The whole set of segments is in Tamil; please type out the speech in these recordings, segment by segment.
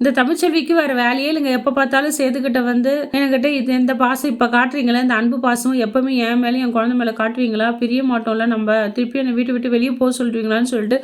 இந்த தமிழ்ச்செல்விக்கு வேற வேலையே இல்லைங்க. எப்ப பார்த்தாலும் சேதுகிட்ட வந்து என்கிட்ட இது இந்த பாசம் இப்ப காட்டுறீங்களா, இந்த அன்பு பாசம் எப்பவுமே என் மேலயும் என் குழந்தை மேல காட்டுவீங்களா, பிரிய மாட்டோம்ல நம்ம, திருப்பி என்னை வீட்டை விட்டு வெளியே போக சொல்லிடுவீங்களான்னு சொல்லிட்டு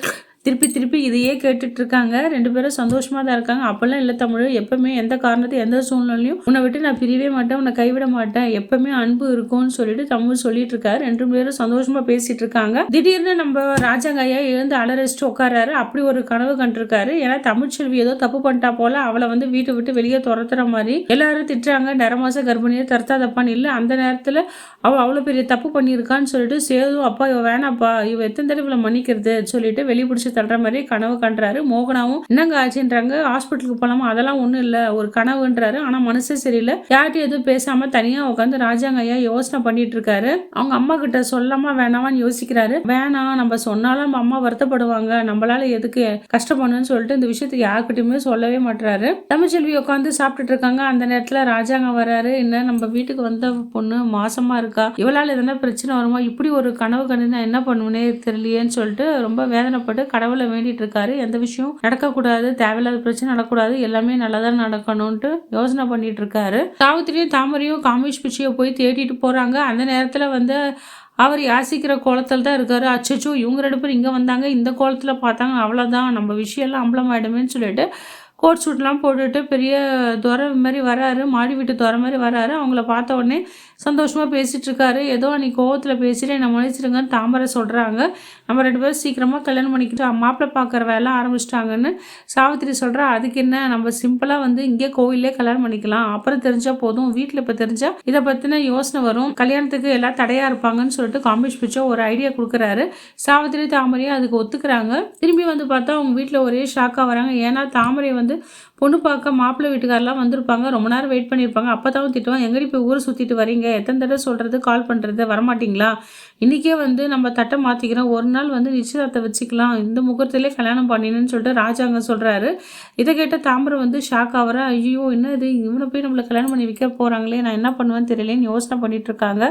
திருப்பி திருப்பி இதையே கேட்டுட்டு இருக்காங்க. 2 பேரும் சந்தோஷமா தான் இருக்காங்க. அப்பெல்லாம் இல்ல தமிழ், எப்பவுமே எந்த காரணத்தை எந்த சூழ்நிலையும் உன்னை விட்டு நான் பிரியவே மாட்டேன், உன்னை கைவிட மாட்டேன், எப்பவுமே அன்பு இருக்கும்னு சொல்லிட்டு தமிழ் சொல்லிட்டு இருக்காரு. 2 பேரும் சந்தோஷமா பேசிட்டு இருக்காங்க. திடீர்னு நம்ம ராஜாங்கையா எழுந்து அலறிச்சிட்டு உட்காராரு. அப்படி ஒரு கனவு கண்டிருக்காரு. ஏன்னா தமிழ்ச்செல்வி ஏதோ தப்பு பண்ணிட்டா போல, அவளை வந்து வீட்டை விட்டு வெளியே துரத்துற மாதிரி எல்லாரும் திட்டுறாங்க. 1/2 மாச கர்ப்பிணியை தரத்தாதப்பான்னு இல்லை, அந்த நேரத்துல அவள் அவ்வளோ பெரிய தப்பு பண்ணியிருக்கான்னு சொல்லிட்டு சேது அப்பா இவ வேணாப்பா, இவ எத்தனை தடவை இவளை மன்னிக்கிறது சொல்லிட்டு வெளியே பிடிச்சி தள்ளுற மாதிரி கனவு கண்டுறாரு. மோகனாவும் என்னங்க ஆச்சுன்றாங்க. ஹாஸ்பிட்டலுக்கு போலாமா, அதெல்லாம் ஒண்ணும் இல்ல, ஒரு கனவுன்றாரு. ஆனா மனசே சரியில்லை. யார்ட்டும் எதுவும் பேசாம தனியா உட்காந்து ராஜாங்கையா யோசனை பண்ணிட்டு இருக்காரு. அவங்க அம்மா கிட்ட சொல்லாமா வேணாமான்னு யோசிக்கிறாரு. வேணாம், நம்ம சொன்னாலும் நம்ம அம்மா வருத்தப்படுவாங்க, நம்மளால எதுக்கு கஷ்டப்படணும்னு சொல்லிட்டு இந்த விஷயத்துக்கு யாருக்கிட்டையுமே சொல்லவே மாட்டாரு. தமிழ்ச்செல்வி உட்காந்து சாப்பிட்டுட்டு இருக்காங்க. அந்த நேரத்துல ராஜாங்க வராரு. என்ன நம்ம வீட்டுக்கு வந்த பொண்ணு மாசமா இருக்கா, இவளால எதனா பிரச்சனை வருமா, இப்படி ஒரு கனவு கண்டு நான் என்ன பண்ணுவேனே தெரியலையேன்னு சொல்லிட்டு ரொம்ப வேதனைப்பட்டு கடவுளை வேண்டிட்டு இருக்காரு. எந்த விஷயம் நடக்கக்கூடாது, தேவையில்லாத பிரச்சனை நடக்கக்கூடாது, எல்லாமே நல்லதான் நடக்கணும்ட்டு யோசனை பண்ணிட்டு இருக்காரு. சாவித்திரியும் தாமரையும் காமேஷ் பிச்சையை போய் தேடிட்டு போறாங்க. அந்த நேரத்துல வந்து அவர் யாசிக்கிற கோலத்தில் தான் இருக்காரு. அச்சச்சோ, இவங்க 2 பேரும் இங்க வந்தாங்க, இந்த கோலத்துல பார்த்தாங்க, அவ்வளவுதான் நம்ம விஷயம் எல்லாம் அம்பலமாயிடுமேன்னு சொல்லிட்டு கோட் சூட்லாம் போட்டுட்டு பெரிய துறை மாதிரி வராரு. மாடி வீட்டு துறை மாதிரி வராரு. அவங்கள பார்த்த உடனே சந்தோஷமா பேசிட்டு இருக்காரு. ஏதோ அன்னைக்கு கோவத்தில் பேசிட்டு என்னை மன்னிச்சிருங்கன்னு தாமரை சொல்றாங்க. நம்ம 2 பேரும் சீக்கிரமா கல்யாணம் பண்ணிக்கிட்டு மாப்பிள்ளை பார்க்குற வேலை ஆரம்பிச்சிட்டாங்கன்னு சாவித்திரி சொல்றா. அதுக்கு என்ன, நம்ம சிம்பிளா வந்து இங்கே கோவிலே கல்யாணம் பண்ணிக்கலாம், அப்புறம் தெரிஞ்சா போதும், வீட்டில் இப்போ தெரிஞ்சா இதை பத்தின யோசனை வரும், கல்யாணத்துக்கு எல்லாம் தடையா இருப்பாங்கன்னு சொல்லிட்டு காமேஷ் பிச்சோ ஒரு ஐடியா கொடுக்குறாரு. சாவித்திரி தாமரையும் அதுக்கு ஒத்துக்கிறாங்க. திரும்பி வந்து பார்த்தா அவங்க வீட்டில் ஒரே ஷாக்காக வராங்க. ஏன்னா தாமரை வந்து பொண்ணு பார்க்க மாப்பிள்ளை வீட்டுக்காரெல்லாம் வந்திருப்பாங்க. ரொம்ப நேரம் வெயிட் பண்ணியிருப்பாங்க. அப்போதான் திட்டுவாங்க, எங்கடி போய் ஊரை சுற்றிட்டு வரீங்க, எத்தனை தடவை சொல்கிறது, கால் பண்ணுறது, வரமாட்டிங்களா, இன்றைக்கே வந்து நம்ம தட்டை மாற்றிக்கிறோம், ஒரு நாள் வந்து நிச்சயதார்த்தம் வச்சுக்கலாம், இந்த முகூர்த்திலே கல்யாணம் பண்ணினு சொல்லிட்டு ராஜாங்க சொல்கிறாரு. இதை கேட்ட தாம்பரம் வந்து ஷாக் ஆகிற. ஐயோ என்ன இது, இவனை போய் நம்மளை கல்யாணம் பண்ணி வைக்க போகிறாங்களே, நான் என்ன பண்ணுவேன்னு தெரியலேன்னு யோசனை பண்ணிட்டு இருக்காங்க.